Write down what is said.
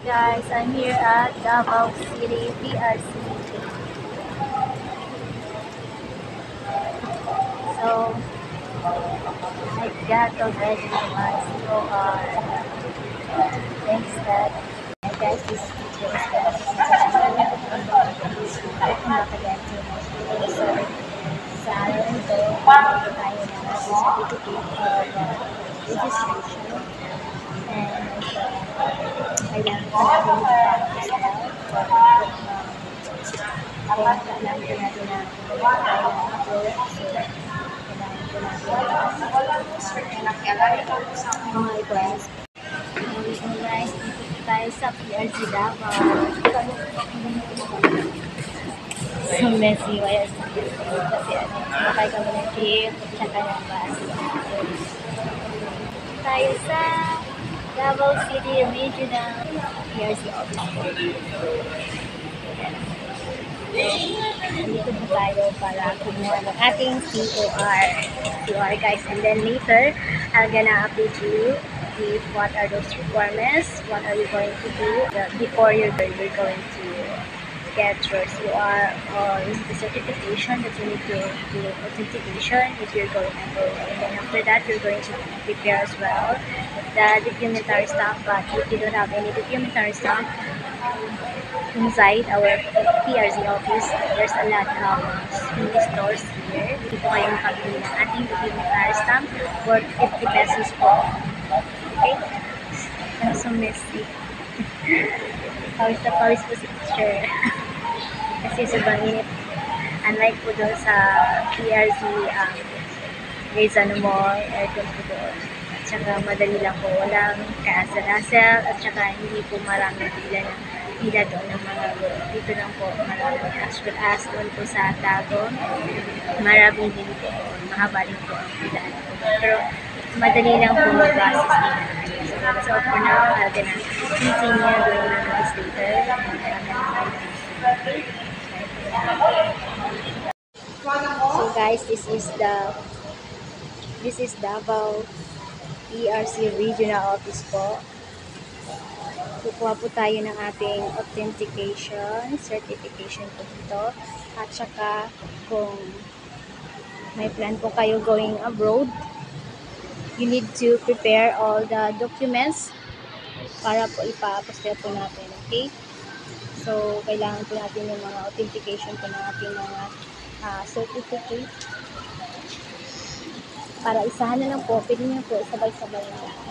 Guys, I'm here at Davao City PRC. So, I got already my COR. Thanks that I got this teacher is that welcome back again to my video. So, sa araw nito, tayo ng certificate of registration and kailangan ko natin kaya kailangan ko natin na upload. So, mga request. So guys, dito tayo sa PRC Davao. So messy, why is it? Kasi sumakay kami ng jeep, tsaka ng bus. Tayo sa Davao City Regional PRC office. Dito po tayo para kumuha ng ating COR guys, and then later I'm gonna update you with what are those requirements, what are you going to do before you're going to get your COR or the certification that you need to do authentication if you're going to go, and then after that you're going to prepare as well the documentary stuff. But if you don't have any documentary stuff inside our PRC office, there's a lot of mini stores here. Dito kayo makabili ng ating documentary stamp worth 50 pesos po. Okay? I'm so messy. Pawis na pawis po si teacher. Kasi sobrang init. Unlike po doon sa PRC Rizano Mall, aircon po doon. At saka madali lang po. Walang kaasal-asal at saka hindi po maraming pila doon ng mga dito lang po marami, as well as doon po sa Tagon maraming din po, mahaba rin po ang pila pero madali lang po mag-process nila. So for now, I'm gonna continue doing this later. So guys, this is Davao PRC Regional Office po. Kukuha po tayo ng ating authentication, certification po dito. At saka kung may plan po kayo going abroad, you need to prepare all the documents para po ipa-apostille po natin. Okay? So, kailangan po natin yung mga authentication po ng ating mga certificate. Para isahan na lang po, pwede nyo po sabay-sabay na.